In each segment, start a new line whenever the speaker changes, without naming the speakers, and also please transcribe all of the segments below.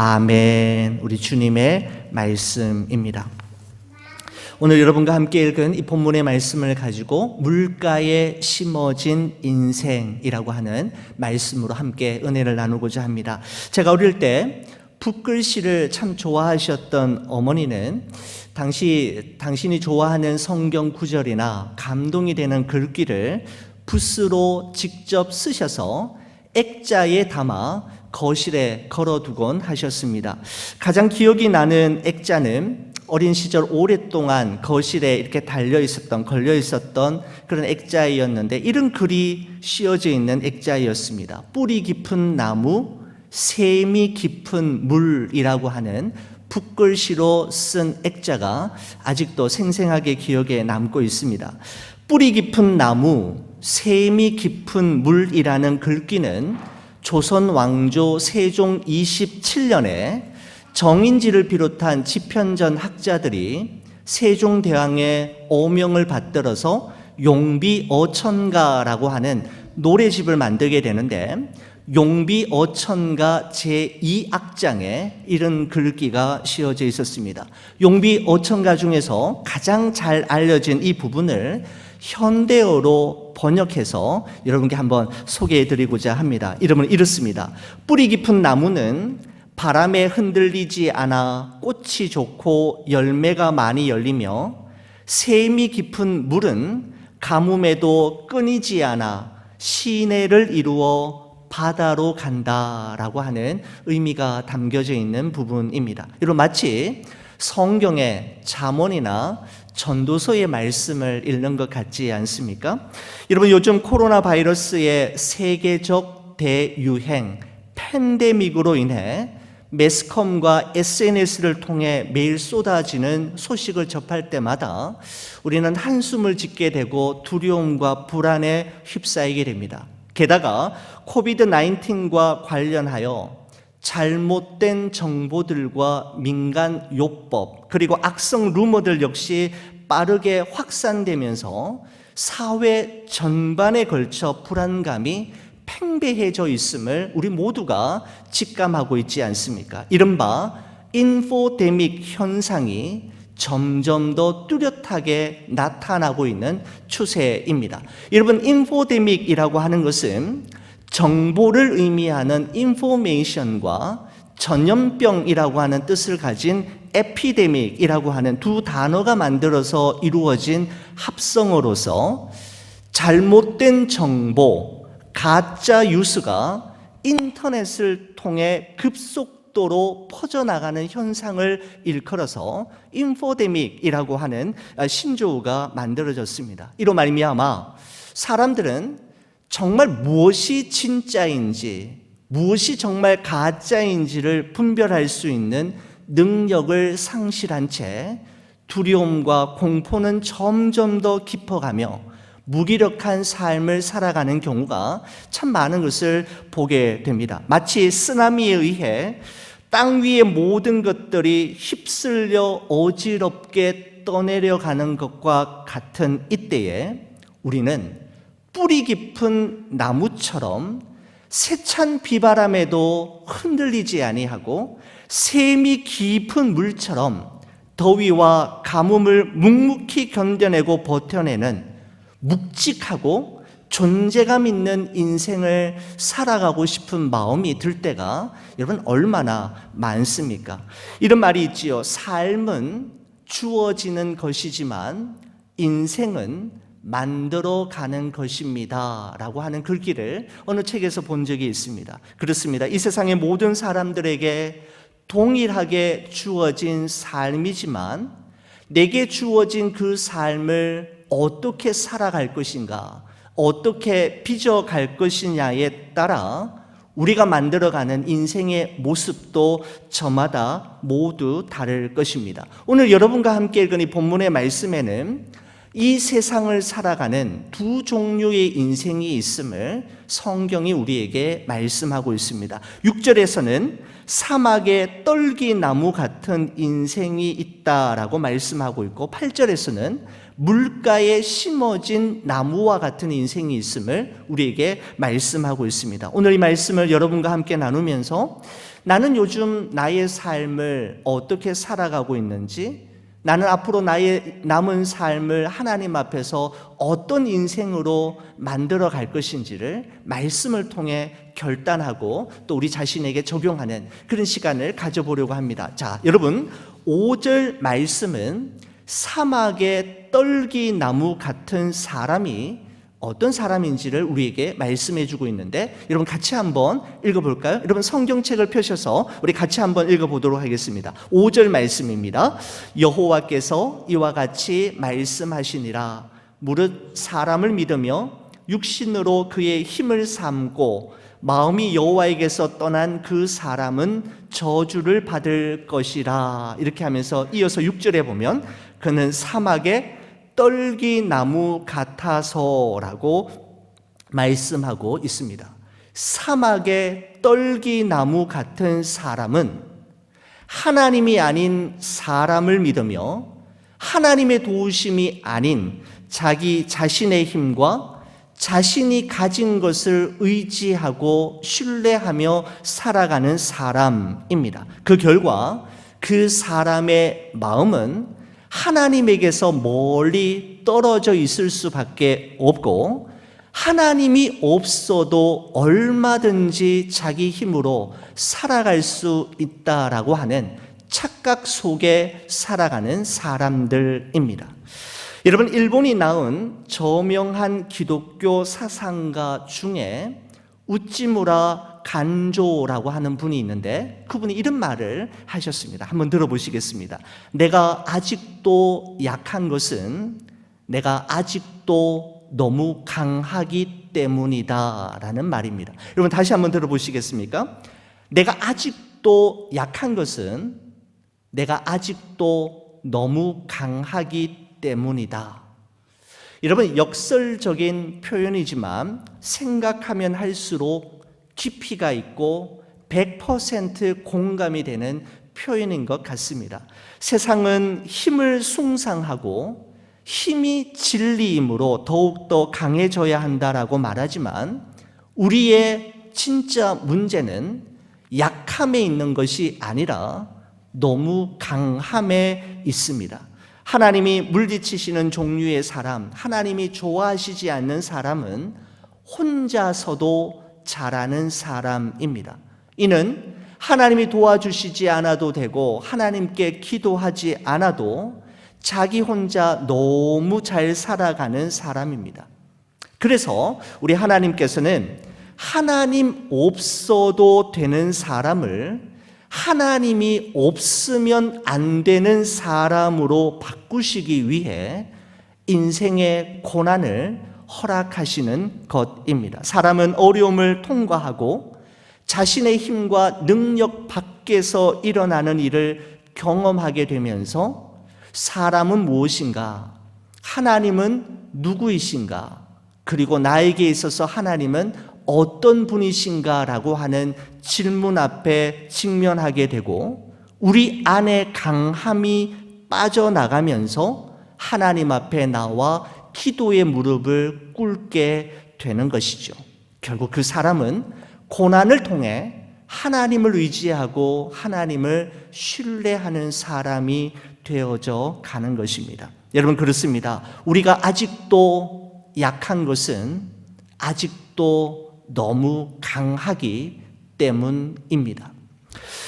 아멘. 우리 주님의 말씀입니다. 오늘 여러분과 함께 읽은 이 본문의 말씀을 가지고 물가에 심어진 인생이라고 하는 말씀으로 함께 은혜를 나누고자 합니다. 제가 어릴 때 붓글씨를 참 좋아하셨던 어머니는 당신이 좋아하는 성경 구절이나 감동이 되는 글귀를 붓으로 직접 쓰셔서 액자에 담아 거실에 걸어두곤 하셨습니다. 가장 기억이 나는 액자는 어린 시절 오랫동안 거실에 이렇게 걸려 있었던 그런 액자이었는데, 이런 글이 씌어져 있는 액자이었습니다. 뿌리 깊은 나무, 샘이 깊은 물이라고 하는 붓글씨로 쓴 액자가 아직도 생생하게 기억에 남고 있습니다. 뿌리 깊은 나무, 샘이 깊은 물이라는 글귀는 조선 왕조 세종 27년에 정인지를 비롯한 지편전 학자들이 세종대왕의 오명을 받들어서 용비어천가라고 하는 노래집을 만들게 되는데, 용비어천가 제2악장에 이런 글귀가 씌어져 있었습니다. 용비어천가 중에서 가장 잘 알려진 이 부분을 현대어로 번역해서 여러분께 한번 소개해 드리고자 합니다. 이름은 이렇습니다. 뿌리 깊은 나무는 바람에 흔들리지 않아 꽃이 좋고 열매가 많이 열리며, 샘이 깊은 물은 가뭄에도 끊이지 않아 시내를 이루어 바다로 간다라고 하는 의미가 담겨져 있는 부분입니다. 이런 마치 성경의 잠언이나 전도서의 말씀을 읽는 것 같지 않습니까? 여러분, 요즘 코로나 바이러스의 세계적 대유행 팬데믹으로 인해 매스컴과 SNS를 통해 매일 쏟아지는 소식을 접할 때마다 우리는 한숨을 짓게 되고 두려움과 불안에 휩싸이게 됩니다. 게다가 코비드-19과 관련하여 잘못된 정보들과 민간 요법, 그리고 악성 루머들 역시 빠르게 확산되면서 사회 전반에 걸쳐 불안감이 팽배해져 있음을 우리 모두가 직감하고 있지 않습니까? 이른바 인포데믹 현상이 점점 더 뚜렷하게 나타나고 있는 추세입니다. 여러분, 인포데믹이라고 하는 것은 정보를 의미하는 인포메이션과 전염병이라고 하는 뜻을 가진 에피데믹이라고 하는 두 단어가 만들어서 이루어진 합성어로서 잘못된 정보, 가짜 뉴스가 인터넷을 통해 급속도로 퍼져나가는 현상을 일컬어서 인포데믹이라고 하는 신조어가 만들어졌습니다. 이로 말미암아 사람들은 정말 무엇이 진짜인지, 무엇이 정말 가짜인지를 분별할 수 있는 능력을 상실한 채 두려움과 공포는 점점 더 깊어가며 무기력한 삶을 살아가는 경우가 참 많은 것을 보게 됩니다. 마치 쓰나미에 의해 땅 위의 모든 것들이 휩쓸려 어지럽게 떠내려가는 것과 같은 이때에 우리는 뿌리 깊은 나무처럼 세찬 비바람에도 흔들리지 아니하고 샘이 깊은 물처럼 더위와 가뭄을 묵묵히 견뎌내고 버텨내는 묵직하고 존재감 있는 인생을 살아가고 싶은 마음이 들 때가 여러분 얼마나 많습니까? 이런 말이 있지요. 삶은 주어지는 것이지만 인생은 만들어가는 것입니다 라고 하는 글귀를 어느 책에서 본 적이 있습니다. 그렇습니다. 이 세상의 모든 사람들에게 동일하게 주어진 삶이지만 내게 주어진 그 삶을 어떻게 살아갈 것인가, 어떻게 빚어갈 것이냐에 따라 우리가 만들어가는 인생의 모습도 저마다 모두 다를 것입니다. 오늘 여러분과 함께 읽은 이 본문의 말씀에는 이 세상을 살아가는 두 종류의 인생이 있음을 성경이 우리에게 말씀하고 있습니다. 6절에서는 사막의 떨기나무 같은 인생이 있다라고 말씀하고 있고, 8절에서는 물가에 심어진 나무와 같은 인생이 있음을 우리에게 말씀하고 있습니다. 오늘 이 말씀을 여러분과 함께 나누면서 나는 요즘 나의 삶을 어떻게 살아가고 있는지, 나는 앞으로 나의 남은 삶을 하나님 앞에서 어떤 인생으로 만들어 갈 것인지를 말씀을 통해 결단하고 또 우리 자신에게 적용하는 그런 시간을 가져보려고 합니다. 자, 여러분, 5절 말씀은 사막의 떨기나무 같은 사람이 어떤 사람인지를 우리에게 말씀해 주고 있는데, 여러분 같이 한번 읽어볼까요? 여러분 성경책을 펴셔서 우리 같이 한번 읽어보도록 하겠습니다. 5절 말씀입니다. 여호와께서 이와 같이 말씀하시니라. 무릇 사람을 믿으며 육신으로 그의 힘을 삼고 마음이 여호와에게서 떠난 그 사람은 저주를 받을 것이라. 이렇게 하면서 이어서 6절에 보면 그는 사막의 떨기나무 같아서라고 말씀하고 있습니다. 사막의 떨기나무 같은 사람은 하나님이 아닌 사람을 믿으며 하나님의 도우심이 아닌 자기 자신의 힘과 자신이 가진 것을 의지하고 신뢰하며 살아가는 사람입니다. 그 결과 그 사람의 마음은 하나님에게서 멀리 떨어져 있을 수밖에 없고, 하나님이 없어도 얼마든지 자기 힘으로 살아갈 수 있다라고 하는 착각 속에 살아가는 사람들입니다. 여러분, 일본이 낳은 저명한 기독교 사상가 중에 우찌무라 간조라고 하는 분이 있는데, 그분이 이런 말을 하셨습니다. 한번 들어보시겠습니다. 내가 아직도 약한 것은 내가 아직도 너무 강하기 때문이다 라는 말입니다. 여러분 다시 한번 들어보시겠습니까? 내가 아직도 약한 것은 내가 아직도 너무 강하기 때문이다. 여러분, 역설적인 표현이지만 생각하면 할수록 깊이가 있고 100% 공감이 되는 표현인 것 같습니다. 세상은 힘을 숭상하고 힘이 진리이므로 더욱더 강해져야 한다라고 말하지만, 우리의 진짜 문제는 약함에 있는 것이 아니라 너무 강함에 있습니다. 하나님이 물리치시는 종류의 사람, 하나님이 좋아하시지 않는 사람은 혼자서도 잘하는 사람입니다. 이는 하나님이 도와주시지 않아도 되고 하나님께 기도하지 않아도 자기 혼자 너무 잘 살아가는 사람입니다. 그래서 우리 하나님께서는 하나님 없어도 되는 사람을 하나님이 없으면 안 되는 사람으로 바꾸시기 위해 인생의 고난을 허락하시는 것입니다. 사람은 어려움을 통과하고 자신의 힘과 능력 밖에서 일어나는 일을 경험하게 되면서 사람은 무엇인가? 하나님은 누구이신가? 그리고 나에게 있어서 하나님은 어떤 분이신가? 라고 하는 질문 앞에 직면하게 되고, 우리 안에 강함이 빠져나가면서 하나님 앞에 나와 기도의 무릎을 꿇게 되는 것이죠. 결국 그 사람은 고난을 통해 하나님을 의지하고 하나님을 신뢰하는 사람이 되어져 가는 것입니다. 여러분, 그렇습니다. 우리가 아직도 약한 것은 아직도 너무 강하기 때문입니다.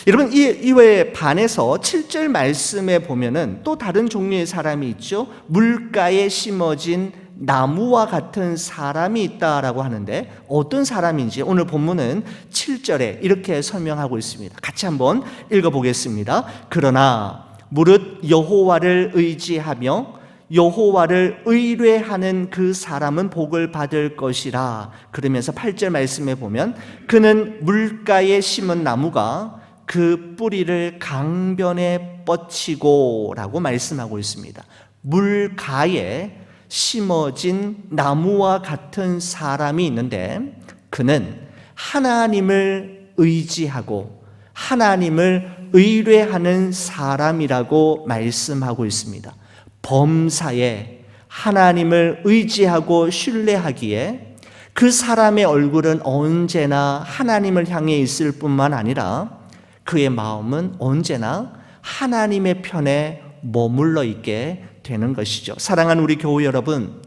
여러분, 이외에 반해서 7절 말씀에 보면은 또 다른 종류의 사람이 있죠. 물가에 심어진 나무와 같은 사람이 있다라고 하는데, 어떤 사람인지 오늘 본문은 7절에 이렇게 설명하고 있습니다. 같이 한번 읽어보겠습니다. 그러나 무릇 여호와를 의지하며 여호와를 의뢰하는 그 사람은 복을 받을 것이라. 그러면서 8절 말씀에 보면 그는 물가에 심은 나무가 그 뿌리를 강변에 뻗치고 라고 말씀하고 있습니다. 물가에 심어진 나무와 같은 사람이 있는데, 그는 하나님을 의지하고 하나님을 의뢰하는 사람이라고 말씀하고 있습니다. 범사에 하나님을 의지하고 신뢰하기에 그 사람의 얼굴은 언제나 하나님을 향해 있을 뿐만 아니라 그의 마음은 언제나 하나님의 편에 머물러 있게 되는 것이죠. 사랑하는 우리 교우 여러분,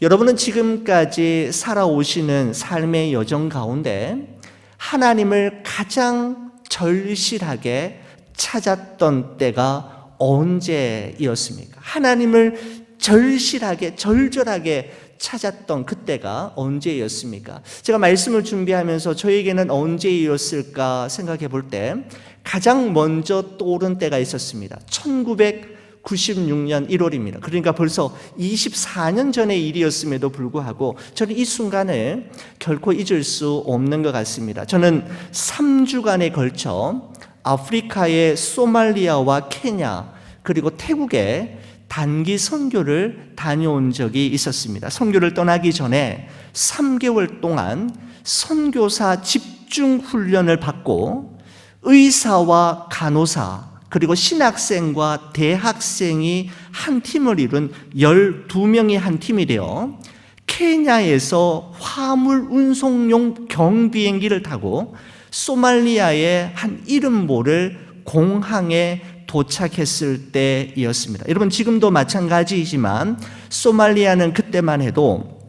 여러분은 지금까지 살아오시는 삶의 여정 가운데 하나님을 가장 절실하게 찾았던 때가 언제였습니까? 하나님을 절실하게, 절절하게 찾았던 그때가 언제였습니까? 제가 말씀을 준비하면서 저에게는 언제였을까 생각해 볼 때 가장 먼저 떠오른 때가 있었습니다. 1996년 1월입니다. 그러니까 벌써 24년 전의 일이었음에도 불구하고 저는 이 순간을 결코 잊을 수 없는 것 같습니다. 저는 3주간에 걸쳐 아프리카의 소말리아와 케냐 그리고 태국에 단기 선교를 다녀온 적이 있었습니다. 선교를 떠나기 전에 3개월 동안 선교사 집중 훈련을 받고 의사와 간호사 그리고 신학생과 대학생이 한 팀을 이룬 12명이 한 팀이 되어 케냐에서 화물 운송용 경비행기를 타고 소말리아의 한 이름 모를 공항에 도착했을 때이었습니다. 여러분, 지금도 마찬가지이지만 소말리아는 그때만 해도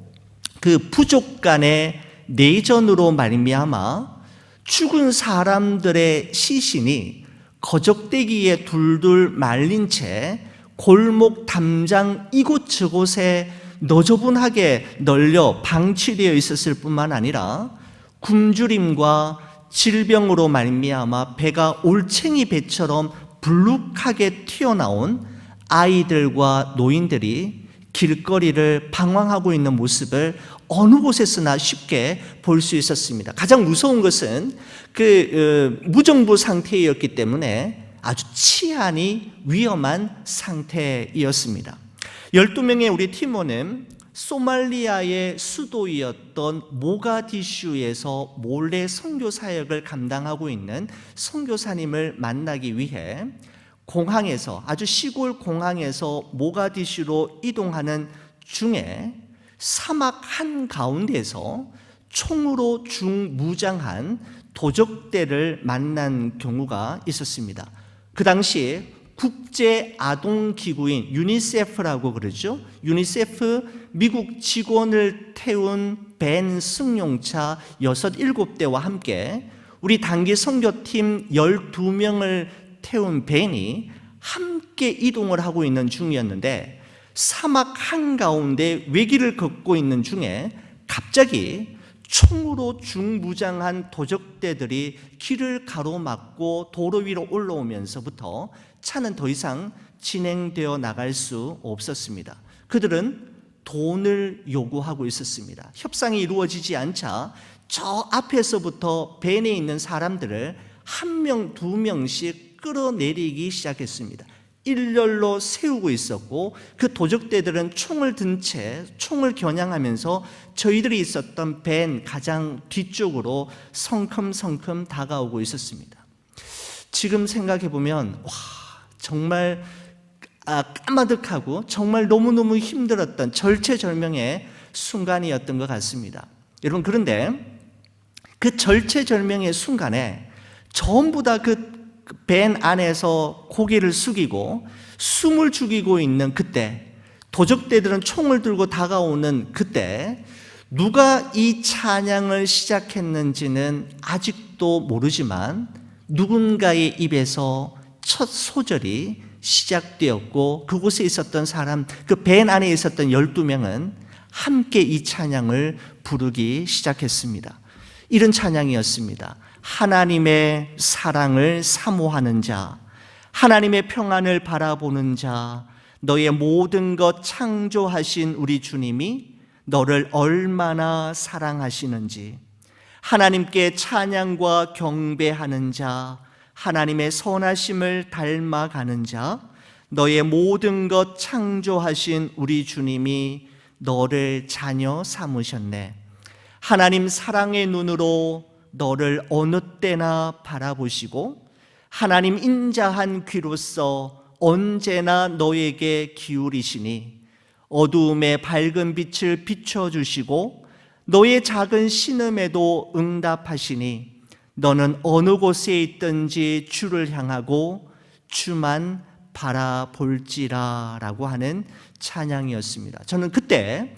그 부족 간의 내전으로 말미암아 죽은 사람들의 시신이 거적대기에 둘둘 말린 채 골목 담장 이곳저곳에 너저분하게 널려 방치되어 있었을 뿐만 아니라 굶주림과 질병으로 말미암아 배가 올챙이 배처럼 불룩하게 튀어나온 아이들과 노인들이 길거리를 방황하고 있는 모습을 어느 곳에서나 쉽게 볼 수 있었습니다. 가장 무서운 것은 무정부 상태였기 때문에 아주 치안이 위험한 상태였습니다. 12명의 우리 팀원은 소말리아의 수도였던 모가디슈에서 몰래 선교 사역을 감당하고 있는 선교사님을 만나기 위해 공항에서, 아주 시골 공항에서 모가디슈로 이동하는 중에 사막 한가운데에서 총으로 중무장한 도적대를 만난 경우가 있었습니다. 그 당시 국제아동기구인 유니세프라고 그러죠. 유니세프 미국 직원을 태운 밴 승용차 6, 7대와 함께 우리 단기 선교팀 12명을 태운 밴이 함께 이동을 하고 있는 중이었는데 사막 한가운데 외길을 걷고 있는 중에 갑자기 총으로 중무장한 도적대들이 길을 가로막고 도로 위로 올라오면서부터 차는 더 이상 진행되어 나갈 수 없었습니다. 그들은 돈을 요구하고 있었습니다. 협상이 이루어지지 않자 저 앞에서부터 밴에 있는 사람들을 한 명, 두 명씩 끌어내리기 시작했습니다. 일렬로 세우고 있었고 그 도적대들은 총을 든 채 총을 겨냥하면서 저희들이 있었던 밴 가장 뒤쪽으로 성큼성큼 다가오고 있었습니다. 지금 생각해보면 정말 까마득하고 정말 너무너무 힘들었던 절체절명의 순간이었던 것 같습니다. 여러분, 그런데 그 절체절명의 순간에 전부 다 그 밴 안에서 고개를 숙이고 숨을 죽이고 있는 그때, 도적대들은 총을 들고 다가오는 그때 누가 이 찬양을 시작했는지는 아직도 모르지만 누군가의 입에서 첫 소절이 시작되었고 그곳에 있었던 사람, 그 밴 안에 있었던 12명은 함께 이 찬양을 부르기 시작했습니다. 이런 찬양이었습니다. 하나님의 사랑을 사모하는 자, 하나님의 평안을 바라보는 자, 너의 모든 것 창조하신 우리 주님이 너를 얼마나 사랑하시는지, 하나님께 찬양과 경배하는 자, 하나님의 선하심을 닮아가는 자, 너의 모든 것 창조하신 우리 주님이 너를 자녀 삼으셨네. 하나님 사랑의 눈으로 너를 어느 때나 바라보시고 하나님 인자한 귀로서 언제나 너에게 기울이시니 어두움에 밝은 빛을 비춰주시고 너의 작은 신음에도 응답하시니 너는 어느 곳에 있든지 주를 향하고 주만 바라볼지라 라고 하는 찬양이었습니다. 저는 그때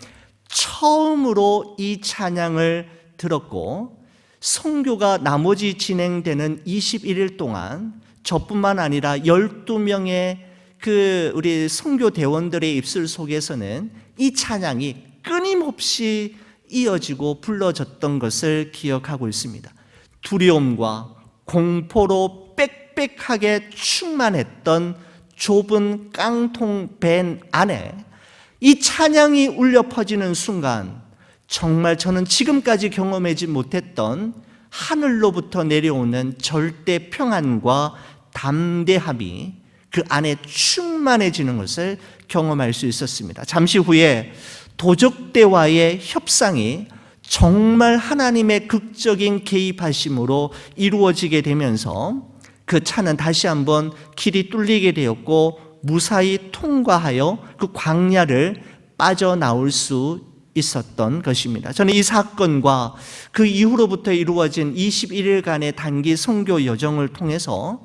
처음으로 이 찬양을 들었고, 선교가 나머지 진행되는 21일 동안 저뿐만 아니라 12명의 우리 선교 대원들의 입술 속에서는 이 찬양이 끊임없이 이어지고 불러졌던 것을 기억하고 있습니다. 두려움과 공포로 빽빽하게 충만했던 좁은 깡통 밴 안에 이 찬양이 울려 퍼지는 순간, 정말 저는 지금까지 경험하지 못했던 하늘로부터 내려오는 절대 평안과 담대함이 그 안에 충만해지는 것을 경험할 수 있었습니다. 잠시 후에 도적대와의 협상이 정말 하나님의 극적인 개입하심으로 이루어지게 되면서 그 차는 다시 한번 길이 뚫리게 되었고 무사히 통과하여 그 광야를 빠져나올 수 있었던 것입니다. 저는 이 사건과 그 이후로부터 이루어진 21일간의 단기 선교 여정을 통해서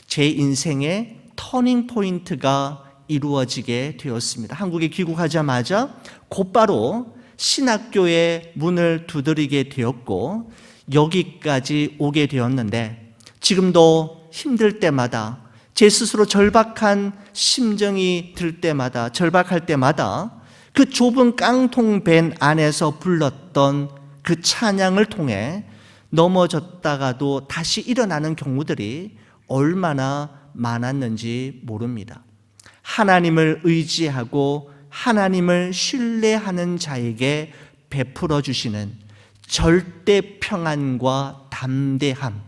제 인생의 터닝 포인트가 이루어지게 되었습니다. 한국에 귀국하자마자 곧바로 신학교의 문을 두드리게 되었고 여기까지 오게 되었는데, 지금도 힘들 때마다, 제 스스로 절박한 심정이 들 때마다, 절박할 때마다 그 좁은 깡통 밴 안에서 불렀던 그 찬양을 통해 넘어졌다가도 다시 일어나는 경우들이 얼마나 많았는지 모릅니다. 하나님을 의지하고 하나님을 신뢰하는 자에게 베풀어 주시는 절대 평안과 담대함,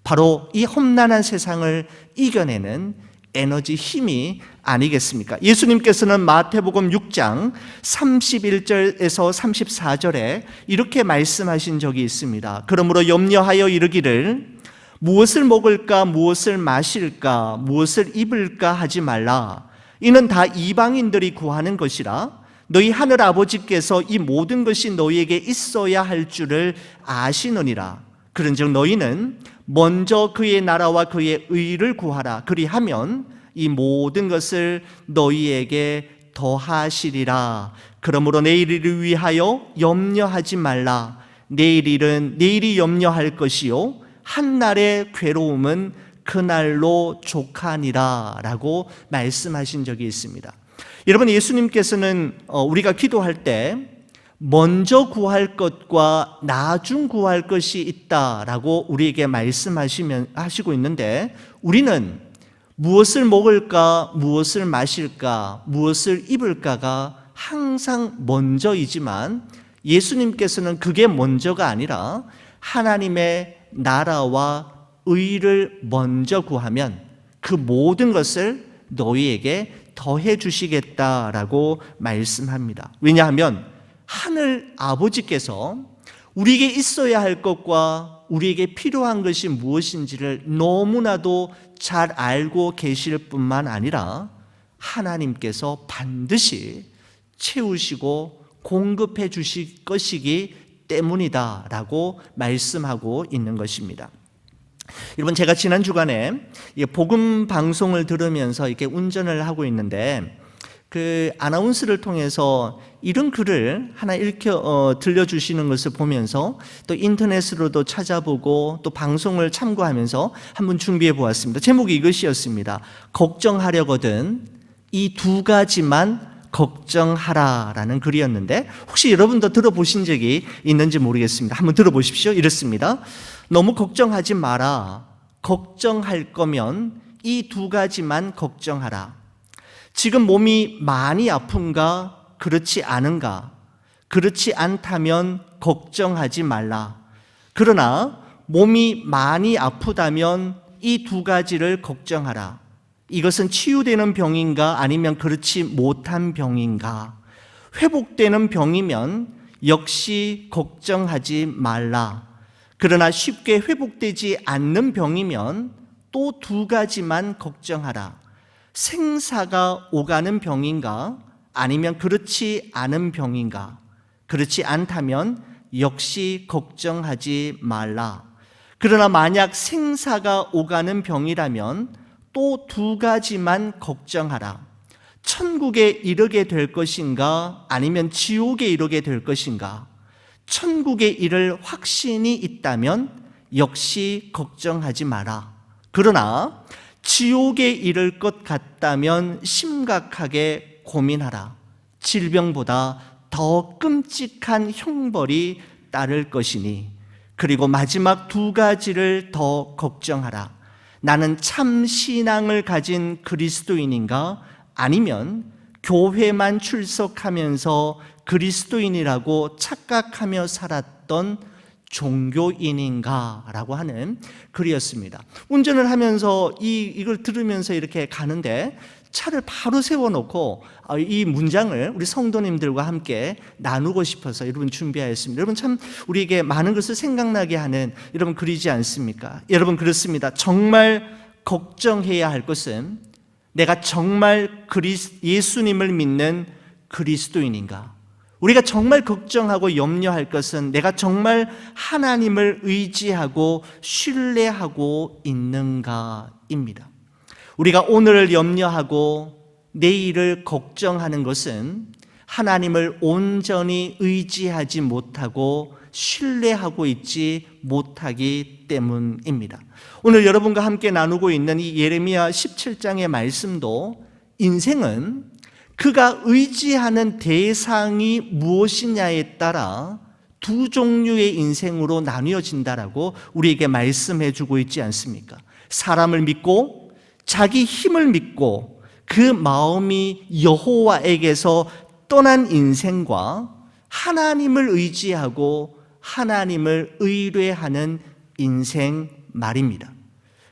바로 이 험난한 세상을 이겨내는 에너지, 힘이 아니겠습니까? 예수님께서는 마태복음 6장 31절에서 34절에 이렇게 말씀하신 적이 있습니다. 그러므로 염려하여 이르기를 무엇을 먹을까, 무엇을 마실까, 무엇을 입을까 하지 말라. 이는 다 이방인들이 구하는 것이라. 너희 하늘 아버지께서 이 모든 것이 너희에게 있어야 할 줄을 아시느니라. 그런즉 너희는 먼저 그의 나라와 그의 의를 구하라. 그리하면 이 모든 것을 너희에게 더하시리라. 그러므로 내일을 위하여 염려하지 말라. 내일 일은 내일이 염려할 것이요 한날의 괴로움은 그날로 족하니라 라고 말씀하신 적이 있습니다. 여러분, 예수님께서는 우리가 기도할 때 먼저 구할 것과 나중 구할 것이 있다라고 우리에게 말씀하시고 있는데, 우리는 무엇을 먹을까, 무엇을 마실까, 무엇을 입을까가 항상 먼저이지만 예수님께서는 그게 먼저가 아니라 하나님의 나라와 의를 먼저 구하면 그 모든 것을 너희에게 더해 주시겠다라고 말씀합니다. 왜냐하면 하늘 아버지께서 우리에게 있어야 할 것과 우리에게 필요한 것이 무엇인지를 너무나도 잘 알고 계실 뿐만 아니라 하나님께서 반드시 채우시고 공급해 주실 것이기 때문이다 라고 말씀하고 있는 것입니다. 여러분, 제가 지난 주간에 복음 방송을 들으면서 이렇게 운전을 하고 있는데 그 아나운서를 통해서 이런 글을 하나 들려주시는 것을 보면서 또 인터넷으로도 찾아보고 또 방송을 참고하면서 한번 준비해 보았습니다. 제목이 이것이었습니다. 걱정하려거든 이 두 가지만 걱정하라라는 글이었는데, 혹시 여러분도 들어보신 적이 있는지 모르겠습니다. 한번 들어보십시오. 이렇습니다. 너무 걱정하지 마라. 걱정할 거면 이 두 가지만 걱정하라. 지금 몸이 많이 아픈가? 그렇지 않은가? 그렇지 않다면 걱정하지 말라. 그러나 몸이 많이 아프다면 이 두 가지를 걱정하라. 이것은 치유되는 병인가? 아니면 그렇지 못한 병인가? 회복되는 병이면 역시 걱정하지 말라. 그러나 쉽게 회복되지 않는 병이면 또 두 가지만 걱정하라. 생사가 오가는 병인가? 아니면 그렇지 않은 병인가? 그렇지 않다면 역시 걱정하지 말라. 그러나 만약 생사가 오가는 병이라면 또 두 가지만 걱정하라. 천국에 이르게 될 것인가 아니면 지옥에 이르게 될 것인가. 천국에 이를 확신이 있다면 역시 걱정하지 마라. 그러나 지옥에 이를 것 같다면 심각하게 고민하라. 질병보다 더 끔찍한 형벌이 따를 것이니. 그리고 마지막 두 가지를 더 걱정하라. 나는 참 신앙을 가진 그리스도인인가 아니면 교회만 출석하면서 그리스도인이라고 착각하며 살았던 종교인인가 라고 하는 글이었습니다. 운전을 하면서 이걸 들으면서 이렇게 가는데 차를 바로 세워놓고 이 문장을 우리 성도님들과 함께 나누고 싶어서 여러분 준비하였습니다. 여러분 참 우리에게 많은 것을 생각나게 하는 여러분 글이지 않습니까? 여러분 그렇습니다. 정말 걱정해야 할 것은 내가 정말 예수님을 믿는 그리스도인인가? 우리가 정말 걱정하고 염려할 것은 내가 정말 하나님을 의지하고 신뢰하고 있는가입니다. 우리가 오늘을 염려하고 내일을 걱정하는 것은 하나님을 온전히 의지하지 못하고 신뢰하고 있지 못하기 때문입니다. 오늘 여러분과 함께 나누고 있는 이 예레미야 17장의 말씀도 인생은 그가 의지하는 대상이 무엇이냐에 따라 두 종류의 인생으로 나뉘어진다라고 우리에게 말씀해 주고 있지 않습니까? 사람을 믿고 자기 힘을 믿고 그 마음이 여호와에게서 떠난 인생과 하나님을 의지하고 하나님을 의뢰하는 인생 말입니다.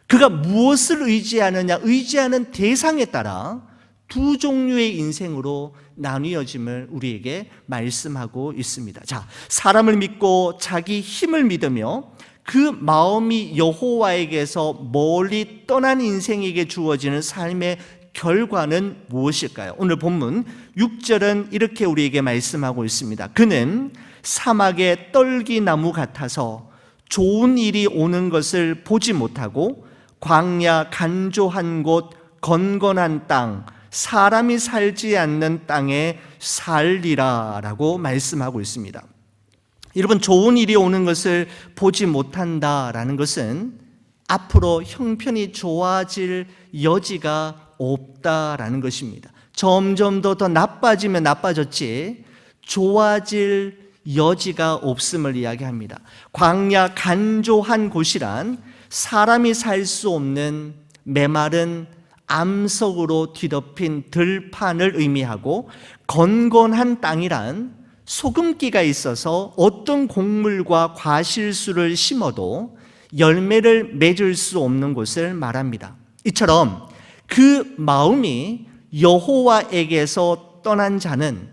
그가 무엇을 의지하느냐, 의지하는 대상에 따라 두 종류의 인생으로 나뉘어짐을 우리에게 말씀하고 있습니다. 자, 사람을 믿고 자기 힘을 믿으며 그 마음이 여호와에게서 멀리 떠난 인생에게 주어지는 삶의 결과는 무엇일까요? 오늘 본문 6절은 이렇게 우리에게 말씀하고 있습니다. 그는 사막의 떨기나무 같아서 좋은 일이 오는 것을 보지 못하고 광야 간조한 곳 건건한 땅 사람이 살지 않는 땅에 살리라 라고 말씀하고 있습니다. 여러분, 좋은 일이 오는 것을 보지 못한다라는 것은 앞으로 형편이 좋아질 여지가 없다라는 것입니다. 점점 더 나빠지면 나빠졌지 좋아질 여지가 없음을 이야기합니다. 광야 간조한 곳이란 사람이 살 수 없는 메마른 암석으로 뒤덮인 들판을 의미하고, 건건한 땅이란 소금기가 있어서 어떤 곡물과 과실수를 심어도 열매를 맺을 수 없는 곳을 말합니다. 이처럼 그 마음이 여호와에게서 떠난 자는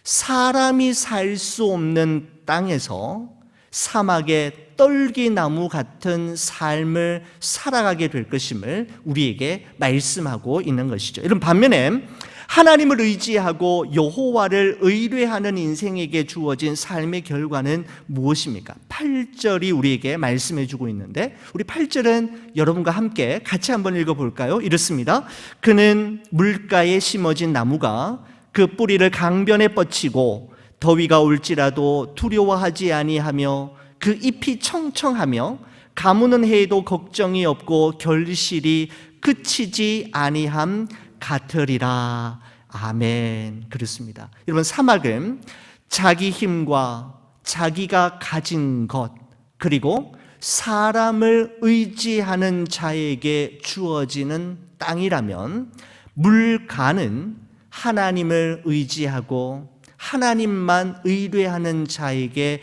사람이 살 수 없는 땅에서 사막의 떨기나무 같은 삶을 살아가게 될 것임을 우리에게 말씀하고 있는 것이죠. 이런 반면에 하나님을 의지하고 여호와를 의뢰하는 인생에게 주어진 삶의 결과는 무엇입니까? 8절이 우리에게 말씀해 주고 있는데, 우리 8절은 여러분과 함께 같이 한번 읽어볼까요? 이렇습니다. 그는 물가에 심어진 나무가 그 뿌리를 강변에 뻗치고 더위가 올지라도 두려워하지 아니하며 그 잎이 청청하며 가무는 해에도 걱정이 없고 결실이 그치지 아니함 같으리라. 아멘. 그렇습니다. 여러분, 사막은 자기 힘과 자기가 가진 것, 그리고 사람을 의지하는 자에게 주어지는 땅이라면, 물가는 하나님을 의지하고 하나님만 의뢰하는 자에게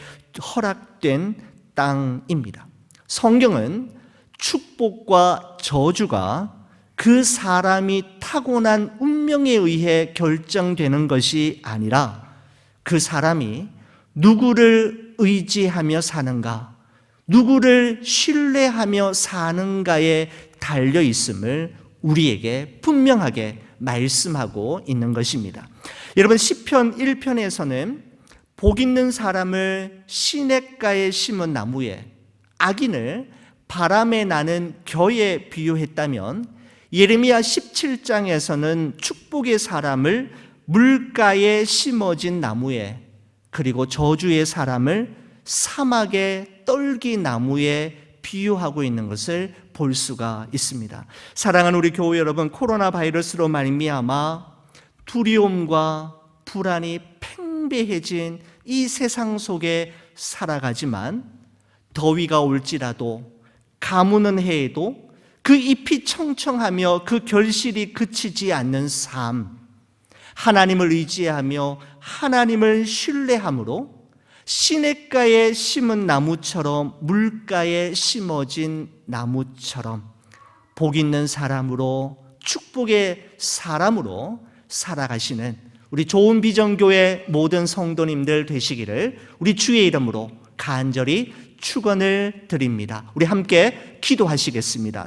허락된 땅입니다. 성경은 축복과 저주가 그 사람이 타고난 운명에 의해 결정되는 것이 아니라 그 사람이 누구를 의지하며 사는가, 누구를 신뢰하며 사는가에 달려 있음을 우리에게 분명하게 말씀하고 있는 것입니다. 여러분, 시편 1편에서는 복 있는 사람을 시냇가에 심은 나무에 악인을 바람에 나는 겨에 비유했다면 예레미야 17장에서는 축복의 사람을 물가에 심어진 나무에, 그리고 저주의 사람을 사막의 떨기나무에 비유하고 있는 것을 볼 수가 있습니다. 사랑하는 우리 교회 여러분, 코로나 바이러스로 말미암아 두려움과 불안이 팽배해진 이 세상 속에 살아가지만 더위가 올지라도 가무는 해에도 그 잎이 청청하며 그 결실이 그치지 않는 삶, 하나님을 의지하며 하나님을 신뢰함으로 시냇가에 심은 나무처럼, 물가에 심어진 나무처럼 복 있는 사람으로, 축복의 사람으로 살아가시는 우리 좋은 비전교회 모든 성도님들 되시기를 우리 주의 이름으로 간절히 축원을 드립니다. 우리 함께 기도하시겠습니다.